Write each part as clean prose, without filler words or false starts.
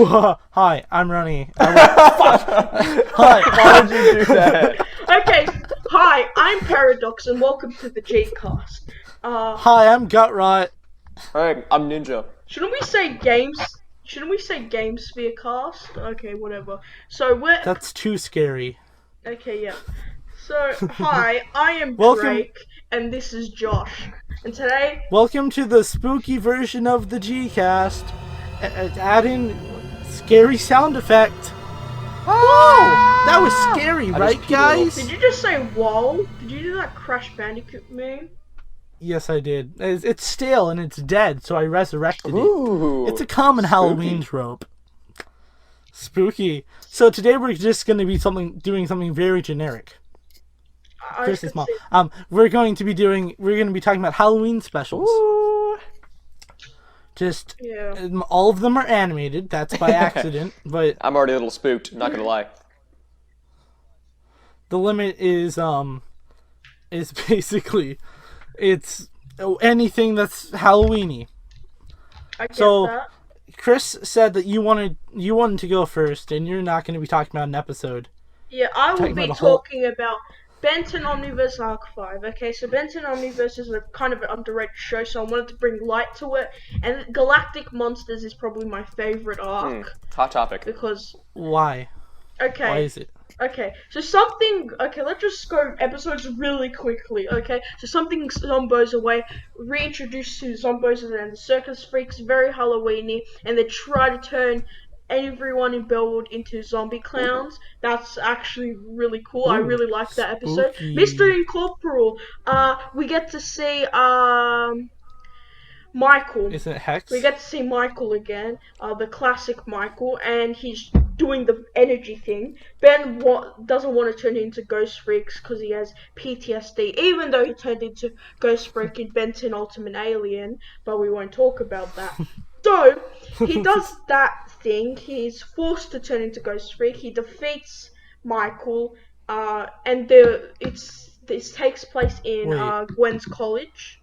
Hi, I'm Runny. Hi. Why would you do that? Okay, hi, I'm Paradox, and welcome to the Gcast. Hi, I'm Gutrot. Alright, I'm Ninja. Shouldn't we say Gamespherecast? Okay, whatever. So we're That's too scary. okay, yeah. So hi, I am Welcome- Drake, and this is Josh. And today, Welcome to the spooky version of the Gcast. Add in scary sound effect. Whoa! That was scary, right, just guys? did you just say whoa? Did you do that Crash Bandicoot meme? Yes, I did. It's stale and it's dead, so I resurrected Ooh, it. It's a common Halloween trope. Spooky. So today we're just going to be doing something very generic. Chris's mom. We're going to be talking about Halloween specials. Ooh. Just Yeah. all of them are animated. That's by accident, but I'm already a little spooked, not gonna lie. the limit is basically it's anything that's Halloweeny. I get So that. Chris said that you wanted to go first, and you're not going to be talking about an episode. Yeah, I will talking be about a whole- talking about Benton Omniverse Arc 5. Okay, so Benton Omniverse is a kind of an underrated show, so I wanted to bring light to it. And Galactic Monsters is probably my favorite arc Hot topic. because Why? okay, Why is it? okay, so let's just go episodes really quickly. Okay, so something Zombos away, reintroduced to Zombos and the Circus Freaks, very Halloweeny, and they try to turn everyone in Bellwood into zombie clowns. That's actually really cool. I Ooh, really like that episode. spooky. Mystery Incorporeal. We get to see Michael. Is it Hex? We get to see Michael again, the classic Michael, and he's doing the energy thing. Ben doesn't want to turn into Ghost Freaks because he has PTSD, even though he turned into Ghost Freak in Benton Ultimate Alien, but we won't talk about that. So, he does that thing, he's forced to turn into Ghost Freak, he defeats Michael, and this takes place in Gwen's college.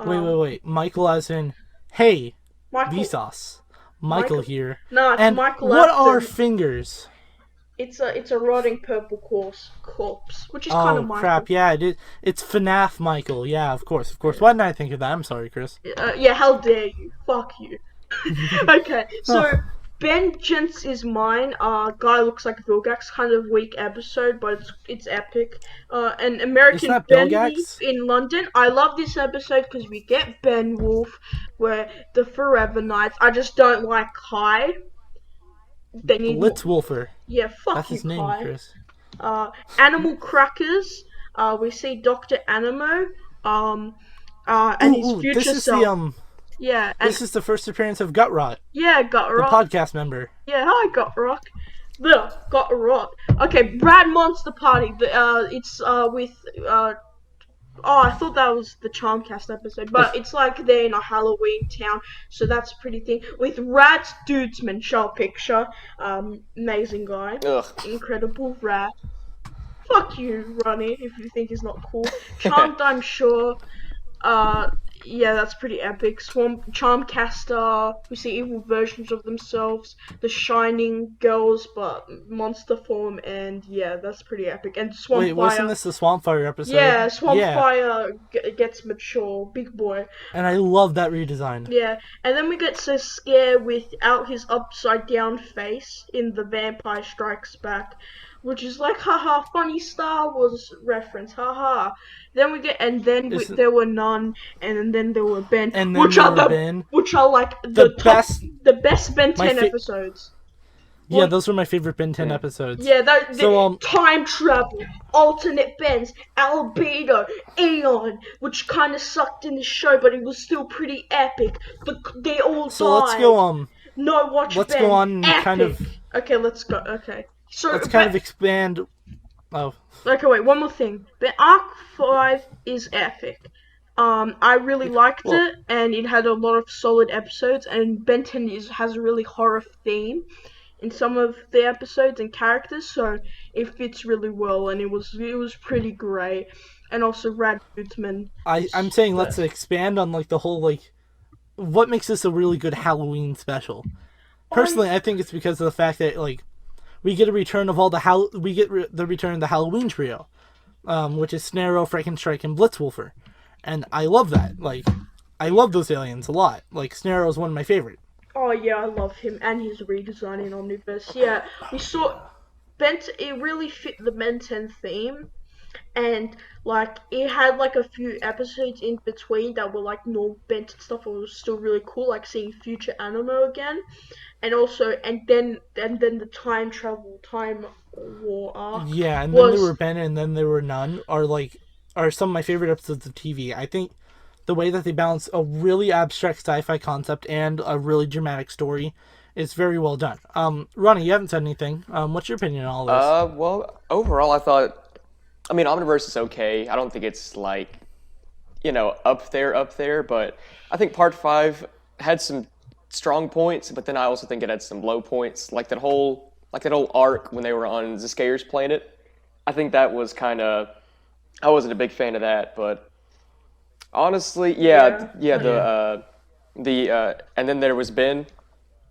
Wait. Michael as in, hey, Michael. Vsauce. Michael here. No, it's And Michael what Afton. are fingers? It's a rotting purple corpse, which is kind of Oh, Michael. crap, yeah, it's FNAF Michael. Yeah, of course. Why didn't I think of that? I'm sorry, Chris. Yeah, how dare you? Fuck you. Okay, so Vengeance is Mine. Guy looks like Vilgax. Kind of weak episode, but it's epic. And American Isn't that Ben Vilgax? Wolf in London. I love this episode because we get Ben Wolf, where the Forever Knights. I just don't like Kai. They need Blitzwolfer. Yeah, fuck That's you, his name, Kai. Chris. Animal Crackers. We see Dr. Animo. And his future this is self. Yeah, and this is the first appearance of Gutrot, yeah, the Gutrock. podcast member. Yeah, hi, Gutrock. Gutrock. Okay, Brad Monster Party. It's with I thought that was the Charmcast episode, but it's like they're in a Halloween town, so that's a pretty thing. With Rat Dudesman, show a picture. Amazing guy. Ugh. Incredible rat. Fuck you, Runny, if you think he's not cool. Charmed, I'm sure. Yeah, that's pretty epic. Charmcaster, we see evil versions of themselves. The Shining Girls, but monster form, and yeah, that's pretty epic. And Swampfire. Wait, wasn't this the Swampfire episode? Yeah, Swampfire gets mature, big boy. And I love that redesign. Yeah, and then we get so scared without his upside down face in The Vampire Strikes Back, which is like, haha, funny Star Wars reference, haha. Then we get, and then there were none, and then there were Ben, And then which there are were Ben. which are like The best- the best Ben 10 episodes. Yeah, those were my favorite Ben 10 episodes. Yeah, So, time travel, alternate Bens, albedo, Eon, which kind of sucked in the show, but it was still pretty epic. But they all died. So let's go No, watch let's Ben. go on Epic. kind of Okay, let's go. Okay. So let's kind of expand. Oh, okay, wait, one more thing. But Arc 5 is epic. I really liked it, and it had a lot of solid episodes, and Benton has a really horror theme in some of the episodes and characters, so it fits really well, and it was pretty great. And also Rad Bootsman. I'm saying let's expand on like the whole like what makes this a really good Halloween special. Personally, I think it's because of the fact that like we get a return of all the the return of the Halloween trio, which is Snarrow, Frankenstrike, and Blitzwolfer, and I love that. Like, I love those aliens a lot. Like, Snarrow is one of my favorite. Oh yeah, I love him and his redesign in Omniverse. Yeah, we saw it really fit the Ben 10 theme, and like it had like a few episodes in between that were like normal Ben 10 stuff. It was still really cool, like seeing Future Animo again, and also and then the time war arc. Yeah, and then there were Ben, and then there were none. Are some of my favorite episodes of TV. I think the way that they balance a really abstract sci-fi concept and a really dramatic story is very well done. Runny, you haven't said anything. What's your opinion on all this? Well, overall, I mean, Omniverse is okay. I don't think it's like, up there, but I think Part 5 had some strong points, but then I also think it had some low points, like that whole arc when they were on Zscare's planet. I think that was I wasn't a big fan of that, but honestly, and then there was Ben,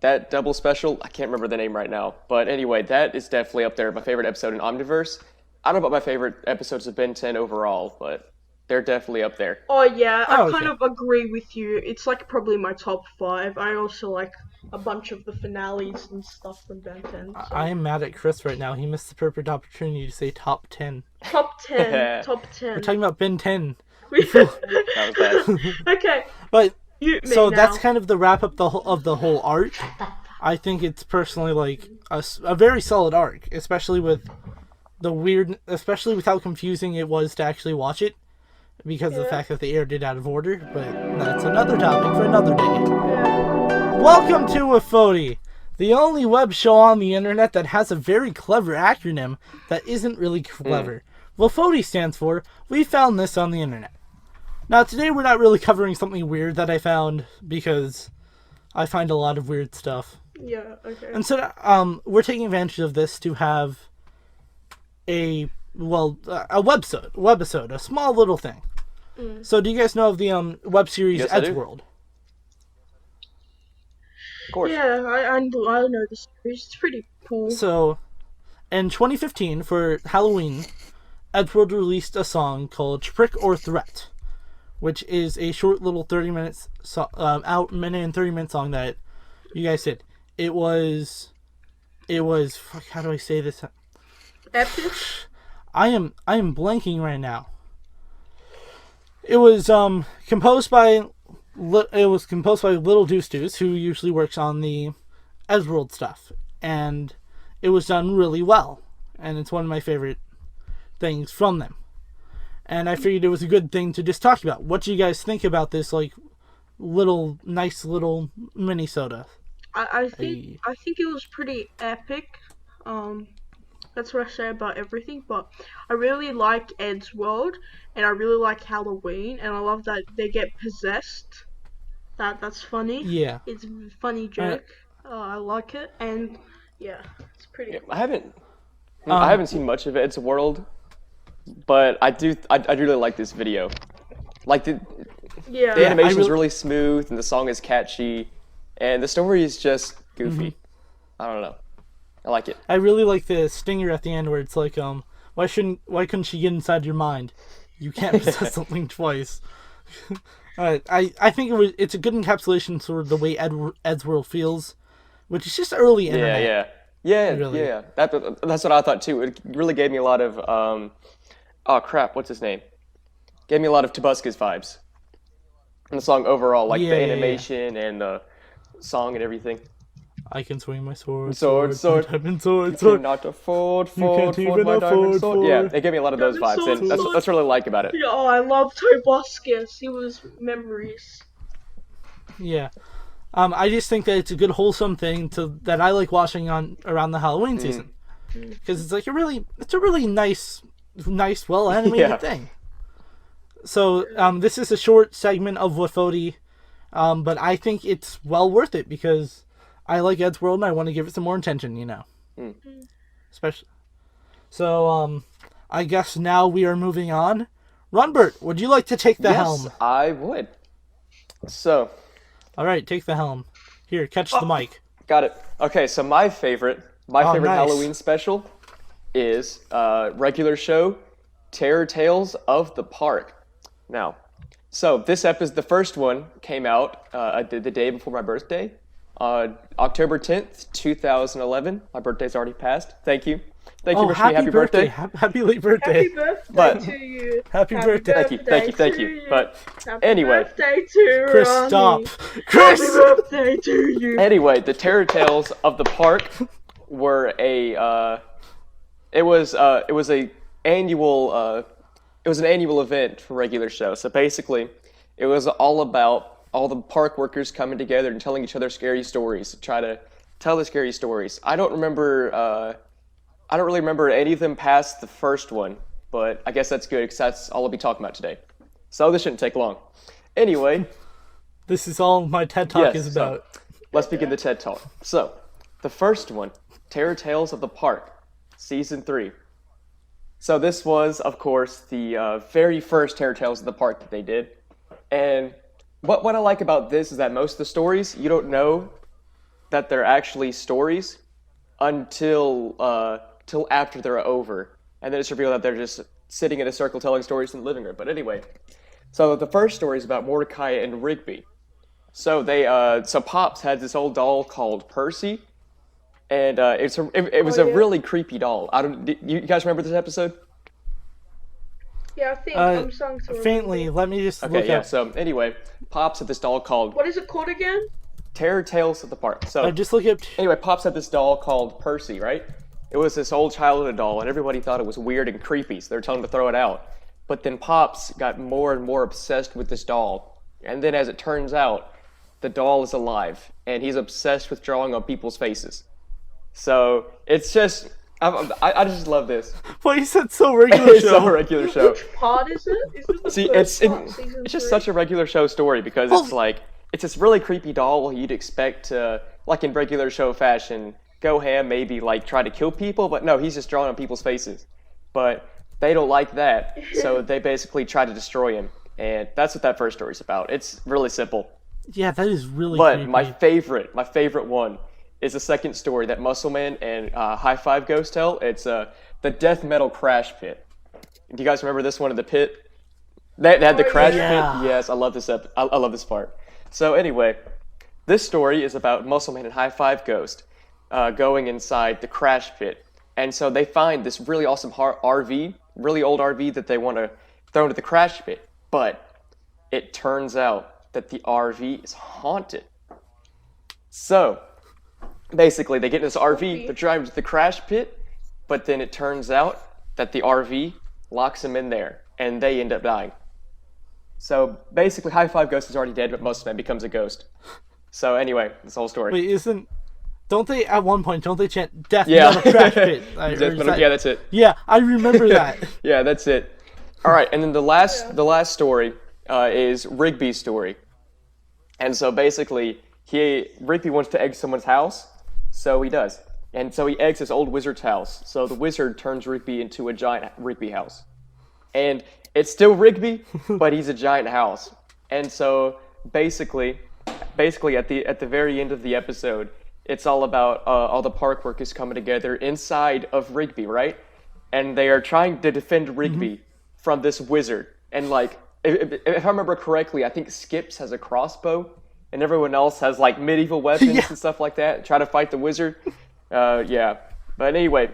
that double special. I can't remember the name right now, but anyway, that is definitely up there. My favorite episode in Omniverse. I don't know about my favorite episodes of Ben 10 overall, but they're definitely up there. Oh yeah, I kind of agree with you. It's like probably my top 5. I also like a bunch of the finales and stuff from Ben 10. So. I am mad at Chris right now. He missed the perfect opportunity to say top 10. Top 10. Top 10. We're talking about Ben 10. That was bad. Okay. But so that's kind of the wrap up of the whole arc. I think it's personally like a very solid arc, especially with especially with how confusing it was to actually watch it because of the fact that they aired it out of order. But that's another topic for another day. Yeah. Welcome to Wafoti, the only web show on the internet that has a very clever acronym that isn't really clever. Wafoti stands for We Found This on the Internet. Now, today we're not really covering something weird that I found, because I find a lot of weird stuff. Yeah, okay. And so, we're taking advantage of this to have a webisode, a small little thing. So, do you guys know of the web series Edgeworld? Of course. Yeah, I know the series. It's pretty cool. So, in 2015, for Halloween, Edgeworld released a song called Trick or Threat, which is a short little 30-minute minute and 30-minute song that you guys did. It was how do I say this? Epic? I am blanking right now. It was composed by Little Deuce Deuce, who usually works on the Edgeworld stuff, and it was done really well, and it's one of my favorite things from them. And I figured it was a good thing to just talk about. What do you guys think about this nice little mini soda? I think it was pretty epic. That's what I say about everything, but I really like Edgeworld, and I really like Halloween, and I love that they get possessed. That's funny. Yeah. It's a funny joke. I like it, and yeah, it's pretty cool. I haven't seen much of Edgeworld, but I do really like this video. Like the animation is really smooth, and the song is catchy, and the story is just goofy. I don't know. I like it. I really like the stinger at the end where it's like, why couldn't she get inside your mind? You can't possess something twice. I think it's a good encapsulation of sort of the way Edgeworld feels, which is just early internet. Yeah. That's what I thought too. It really gave me a lot of what's his name? Gave me a lot of Tobuscus vibes. And the song overall, like the animation and the song and everything. I can swing my sword. Sword. You cannot afford my diamond sword. Yeah, they gave me a lot of those vibes, and that's what I really like about it. Yeah, I love Tobuscus. He was memories. Yeah. I just think that it's a good wholesome thing that I like watching around the Halloween season. Because it's like a really nice, well animated thing. So this is a short segment of Wafoti, but I think it's well worth it because I like Edgeworld and I want to give it some more attention, Especially. So I guess now we are moving on. Runbert, would you like to take the helm? I would. So. All right, take the helm. Here, catch the mic. Got it. Okay, so my favorite nice. Halloween special is regular show Terror Tales of the Park. Now, so this episode, the first one came out the day before my birthday, October 10th, 2011. My birthday's already passed. Thank you. Thank you for wishing me happy birthday. Happy late birthday. Happy birthday to you. Happy birthday. Thank you. But Happy anyway, birthday to Chris, Runny. stop. Happy Chris! birthday to you. anyway, the Terror Tales of the Park were it was an annual event for regular show. So basically, it was all about all the park workers coming together and telling each other scary stories, try to tell the scary stories. I don't really remember any of them past the first one, but I guess that's good because that's all I'll be talking about today. So this shouldn't take long. Anyway, This is all my TED Talk yes, is about. So, let's begin the TED Talk. So, the first one, Terror Tales of the Park, Season 3. So this was, of course, the very first Terror Tales of the Park that they did. And what I like about this is that most of the stories, you don't know that they're actually stories until till after they're over. And then it's revealed that they're just sitting in a circle telling stories in the living room. But anyway, so the first story is about Mordecai and Rigby. So so Pops had this old doll called Percy, and it was a really creepy doll. You guys remember this episode? Yeah, I think I'm starting to Faintly, let me just Okay, look yeah. up. So anyway, Pops had this doll called What is it called again? Terror Tales of the Park. So Just look up. anyway, Pops had this doll called Percy, right? It was this old childhood doll, and everybody thought it was weird and creepy, so they were telling him to throw it out. But then Pops got more and more obsessed with this doll, and then as it turns out, the doll is alive, and he's obsessed with drawing on people's faces. So it's just, I just love this. Why you said so regular It's show? so a regular show. Which part is it? Is it the See, first part, season it's just 3? such a regular show story because it's this really creepy doll you'd expect to, like in regular show fashion, go ham, maybe like try to kill people, but no, he's just drawing on people's faces. But they don't like that, so they basically try to destroy him. And that's what that first story's about. It's really simple. Yeah, that is really But creepy. my favorite one is the second story that Muscleman and High Five Ghost tell. It's the Death Metal Crash Pit. Do you guys remember this one in the pit? They had the crash yeah. pit. Yes, I love this. I love this part. So anyway, this story is about Muscleman and High Five Ghost going inside the crash pit, and so they find this really awesome RV, really old RV that they want to throw into the crash pit. But it turns out that the RV is haunted. So basically, they get in this RV, they're driving to the crash pit, but then it turns out that the RV locks them in there, and they end up dying. So basically, High Five Ghost is already dead, but Muscleman becomes a ghost. So anyway, this whole story. Wait, don't they at one point chant death Yeah. metal crash pit? Yeah, that's it. Yeah, I remember that. Yeah, that's it. All right, and then the last story is Rigby's story. And so basically, Rigby wants to egg someone's house, so he does. And so he eggs this old wizard's house. So the wizard turns Rigby into a giant Rigby house. And it's still Rigby, but he's a giant house. And so basically at the very end of the episode, it's all about all the park workers coming together inside of Rigby, right? And they are trying to defend Rigby from this wizard. And like, if I remember correctly, I think Skips has a crossbow, and everyone else has like medieval weapons and stuff like that. Try to fight the wizard. Yeah. But anyway,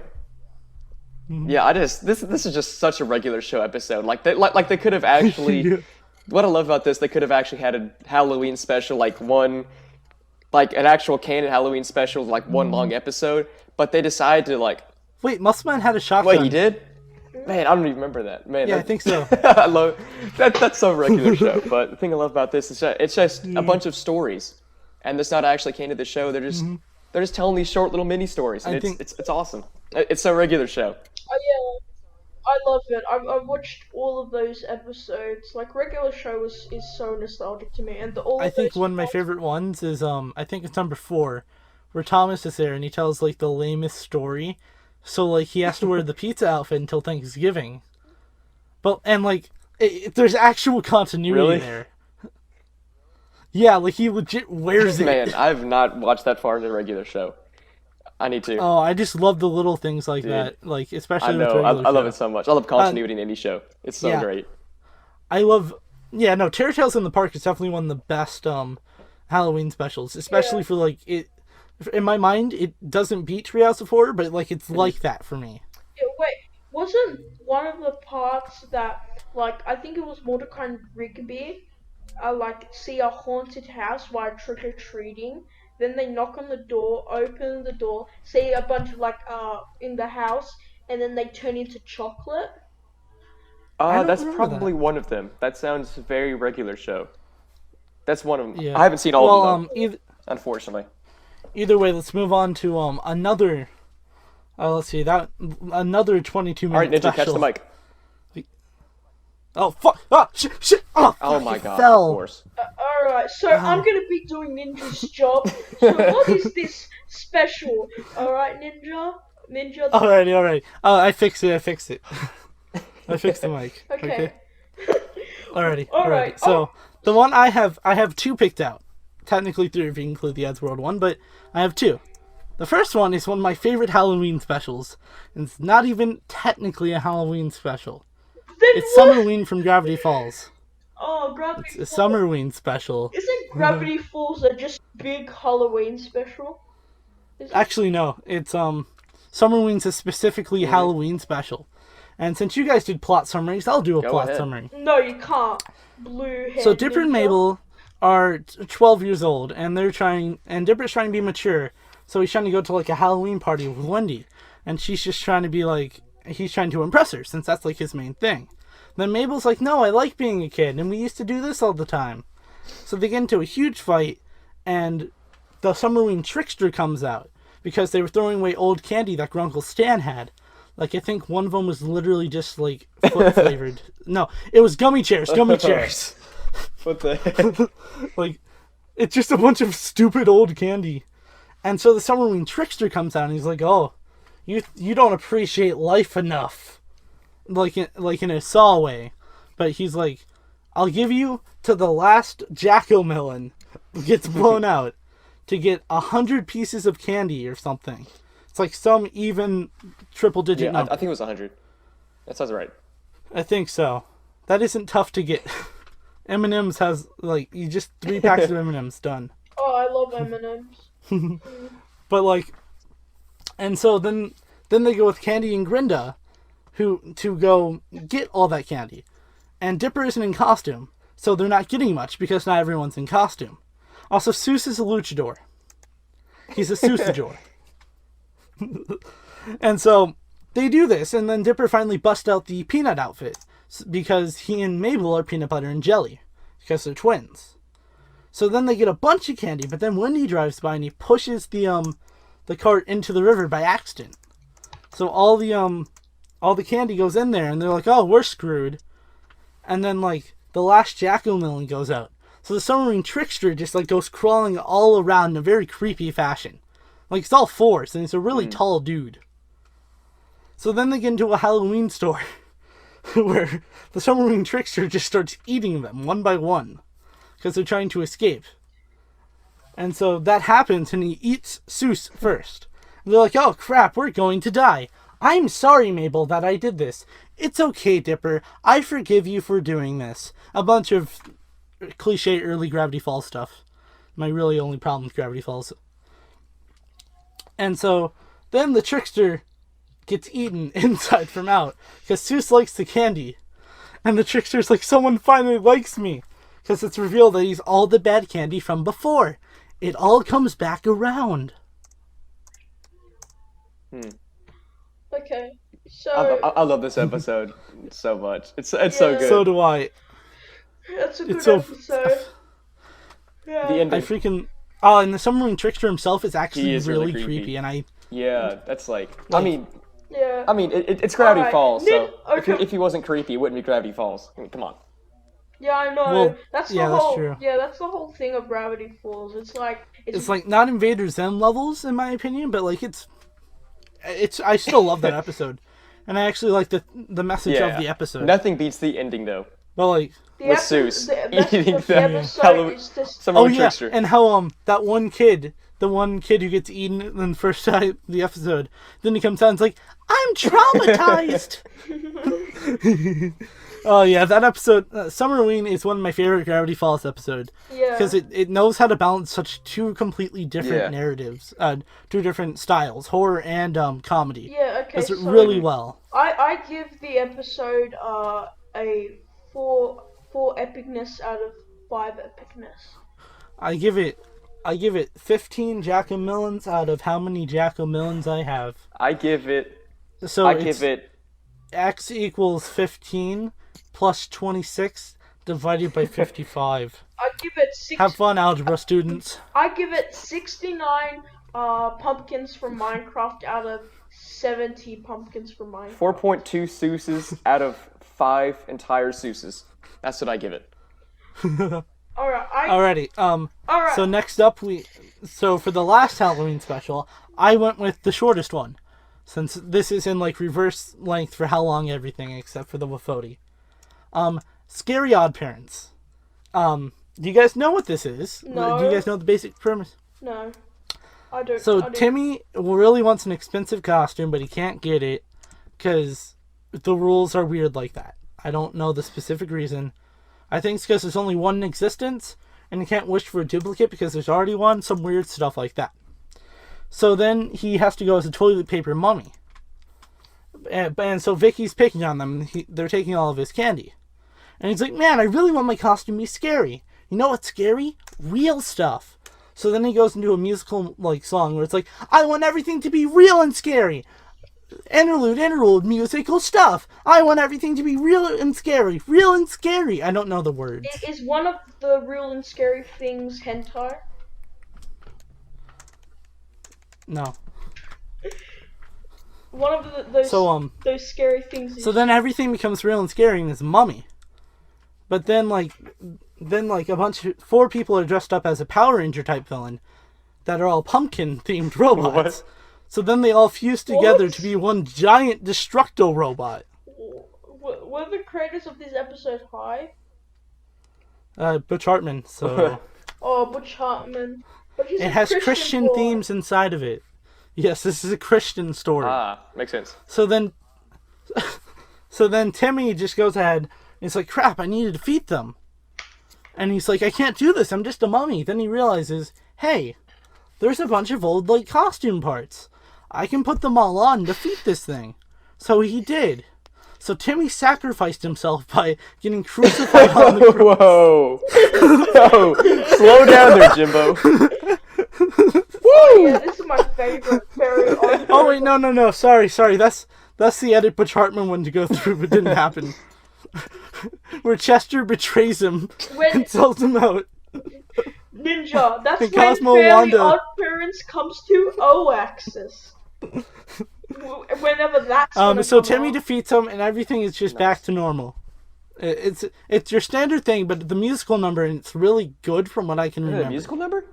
yeah. This is just such a regular show episode. Like they could have actually. What I love about this, they could have actually had a Halloween special, like an actual canon Halloween special, like one long episode. But they decided to like. Wait, Muscleman had a shotgun. Wait, he did? Man, I don't even remember that. Man, Yeah, I think so. I love that. That's so regular show. But the thing I love about this is that it's just a bunch of stories, and it's not actually canon to the show. They're just telling these short little mini stories, and it's awesome. It's a regular show. Oh yeah, I love it. I've watched all of those episodes. Like regular show is so nostalgic to me, and I think one of my favorite ones is I think it's number 4, where Thomas is there and he tells like the lamest story. So like he has to wear the pizza outfit until Thanksgiving. But and like there's actual continuity Really? there. Yeah, like he legit wears it. Man, I've not watched that far into a regular show. I need to. Oh, I just love the little things like Dude, that. Like I especially with know. regular I love show. it so much. I love continuity in any show. It's so yeah. great. I love. Yeah, no, Terror Tales in the Park is definitely one of the best Halloween specials, especially for like it. In my mind, it doesn't beat Treehouse of Horror, but like it's like that for me. Yeah, wait, wasn't one of the parts that, like, I think it was Mordecai and Rigby, like, see a haunted house while trick-or-treating, then they knock on the door, open the door, see a bunch of, like, in the house, and then they turn into chocolate? I don't That's remember probably that. one of them. That sounds very regular show. That's one of them. Yeah. I haven't seen all Well, of them though, unfortunately. either way, let's move on to another. Let's see that another 22-minute All right, Ninja, special. catch the mic. Oh fuck! Ah, shit! Oh, Oh fuck, my it god! fell. Of course. Alright, so I'm gonna be doing Ninja's job. So what is this special? Alright, Ninja? Ninja? Alrighty. I fixed it. I fixed the mic. Okay. Alrighty. Alright, So the one I have two picked out. Technically three if you include the Eddsworld one, but I have two. The first one is one of my favorite Halloween specials, and it's not even technically a Halloween special. Then It's what? Summerween from Gravity Falls. Oh, Gravity It's a Falls. Summerween special. Isn't Gravity Falls a just big Halloween special? Is it? Actually, no. It's Summerween's a specifically Halloween special. And since you guys did plot summaries, I'll do a Go plot ahead. summary. No, you can't. Blue hair. So Dipper and Ninja. Mabel are 12 years old, and Dipper's trying to be mature, so he's trying to go to like a Halloween party with Wendy, and she's just trying to be like, he's trying to impress her, since that's like his main thing. Then Mabel's like, no, I like being a kid, and we used to do this all the time. So they get into a huge fight, and the Summerween trickster comes out, because they were throwing away old candy that Grunkle Stan had. Like, I think one of them was literally just, like, foot flavored. No, it was gummy chairs. What the heck? Like, it's just a bunch of stupid old candy. And so the Summerween trickster comes out and he's like, oh, you don't appreciate life enough. Like in a Saw way. But he's like, I'll give you to the last jack-o'-melon gets blown out to get 100 pieces of candy or something. It's like some even triple-digit Yeah, number. I think it was 100. That sounds right. I think so. That isn't tough to get. M&M's has, like, you just 3 packs of M&M's done. Oh, I love M&M's. But, like, and so then they go with Candy and Grinda to go get all that candy. And Dipper isn't in costume, so they're not getting much because not everyone's in costume. Also, Seuss is a luchador. He's a Seusador. And so they do this, and then Dipper finally busts out the peanut outfit because he and Mabel are peanut butter and jelly because they're twins. So then they get a bunch of candy, but then Wendy drives by and he pushes the cart into the river by accident. So all the candy goes in there, and they're like, "Oh, we're screwed." And then like the last jack-o'-melon goes out. So the Summerween trickster just like goes crawling all around in a very creepy fashion. Like it's all fours, and he's a really tall dude. So then they get into a Halloween store where the Summerween trickster just starts eating them one by one because they're trying to escape. And so that happens, and he eats Seuss first. And they're like, "Oh crap, we're going to die. I'm sorry, Mabel, that I did this. It's okay, Dipper. I forgive you for doing this." A bunch of cliche early Gravity Falls stuff. My really only problem with Gravity Falls. And so then the trickster gets eaten inside from out because Seuss likes the candy. And the trickster's like, "Someone finally likes me." Because it's revealed that he's all the bad candy from before. It all comes back around. Okay, so I love this episode so much. It's so good. So do I. that's a good It's so- episode. Yeah. The ending. I freaking... Oh, and the Summerween trickster himself is actually He is really really creepy. creepy. And I... Yeah, that's like. Like- Yeah. It's Gravity Alright, Falls. So okay. if he wasn't creepy, it wouldn't be Gravity Falls. I mean, come on. Yeah, I know. Well, that's the yeah, that's whole. true. Yeah, that's the whole thing of Gravity Falls. It's like It's like not Invader Zim levels, in my opinion, but like it's... I still love that episode. And I actually like the message Yeah. of the episode. Nothing beats the ending though. Well, like, with Seuss eating the the episode is this. Summerween trickster. and how that one kid, the one kid who gets eaten in the first time the episode, then he comes out and's like, I'm traumatized. Oh yeah, that episode, Summerween is one of my favorite Gravity Falls episodes. Yeah. Because it knows how to balance such two completely different narratives, two different styles, horror and comedy. Yeah. Okay. Does it so really well. I give the episode a 4 epicness out of 5 epicness. I give it 15 Jack-o'-melons out of how many Jack-o'-melons I have. I give it X equals 15 plus 26 divided by 55. I give it 6. Have fun, algebra students. I give it 69 pumpkins from Minecraft out of 70 pumpkins from Minecraft. 4.2 Seuss's out of 5 entire Seuss's. That's what I give it. Alrighty. Alright. So next up, so for the last Halloween special, I went with the shortest one, since this is in like reverse length for how long everything except for the Wafoti. Scary OddParents. Do you guys know what this is? No. Do you guys know the basic premise? No. I don't. So Timmy really wants an expensive costume, but he can't get it because the rules are weird like that. I don't know the specific reason. I think it's because there's only one in existence, and you can't wish for a duplicate because there's already one, some weird stuff like that. So then he has to go as a toilet paper mummy. And so Vicky's picking on them. They're taking all of his candy. And he's like, man, I really want my costume to be scary. You know what's scary? Real stuff. So then he goes into a musical like song where it's like, I want everything to be real and scary. Interlude, musical stuff. I want everything to be real and scary. Real and scary. I don't know the words. Is one of the real and scary things hentai? No. One of those scary things. So then everything becomes real and scary and it's a mummy. But then a 4 people are dressed up as a Power Ranger type villain that are all pumpkin themed robots. What? So then they all fuse together to be one giant Destructo robot. Were the creators of this episode high? Butch Hartman. So Oh, Butch Hartman. But he's it a has Christian boy. themes inside of it. Yes, this is a Christian story. Ah, makes sense. So then Timmy just goes ahead and he's like, crap, I need to defeat them. And he's like, I can't do this, I'm just a mummy. Then he realizes, hey, there's a bunch of old like costume parts. I can put them all on and defeat this thing. So he did. So Timmy sacrificed himself by getting crucified on the cross. Whoa. No. Slow down there, Jimbo. Woo! Yeah, this is my favorite. Very odd. Oh wait, no. Sorry. That's the edit Butch Hartman wanted to go through, but didn't happen. Where Chester betrays him and sells him out. Ninja, that's And when Cosmo Fairly Wanda. Odd Parents comes to O-axis. Whenever that's So Timmy defeats him, and everything is just back to normal. It's your standard thing, but the musical number, and it's really good from what I can remember. The musical number?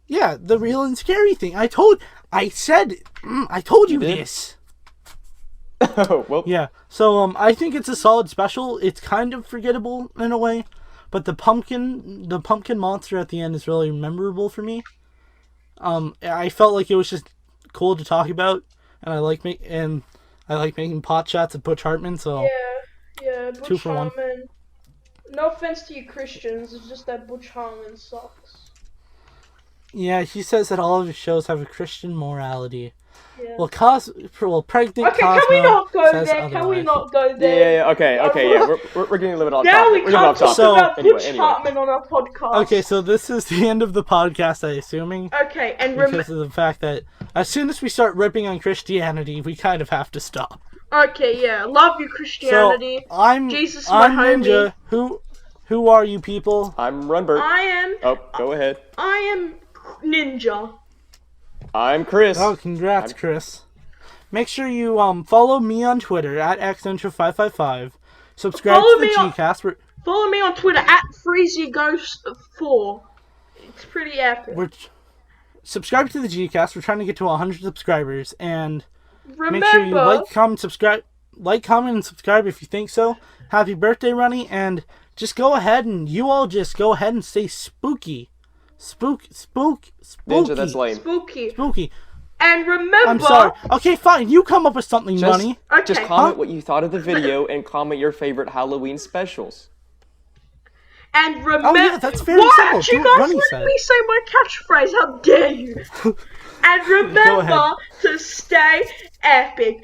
Yeah, the real and scary thing. I told you did? this. Oh, well. Yeah. So I think it's a solid special. It's kind of forgettable in a way, but the pumpkin monster at the end is really memorable for me. I felt like it was just cool to talk about, and I like making pot shots at Butch Hartman. So yeah, Butch 2 for 1. Hartman. No offense to you Christians, it's just that Butch Hartman sucks. Yeah, he says that all of his shows have a Christian morality. Yeah. Well, pregnant Okay, Cosmo can we not go says there? Can we otherwise. not go there? Yeah, okay, yeah. We're getting a little bit off Now topic. we We're getting can't off talk topic. about Butch Anyway. Hartman on our podcast. Okay, so this is the end of the podcast, I assuming. Okay, and Because of the fact that as soon as we start ripping on Christianity, we kind of have to stop. okay, yeah, love you Christianity. So I'm Jesus is my Ninja. Who are you people? I'm Runbert. I Go ahead. am Ninja. I'm Chris. Oh, congrats, Chris. Make sure you follow me on Twitter at xintro555. Subscribe Follow to the me on- Gcast. Follow me on Twitter at FreezeGhost4. It's pretty epic. Subscribe to the Gcast. We're trying to get to 100 subscribers, and Remember, make sure you like, comment, and subscribe if you think so. happy birthday, Runny, and just go ahead and say spooky. Spooky. Ninja, that's lame. Spooky. And remember... I'm sorry. Okay, fine. You come up with something, Runny. Just comment what you thought of the video and comment your favorite Halloween specials. And remember... Oh, yeah, that's very simple. You guys let me say my catchphrase. How dare you? And remember to stay epic.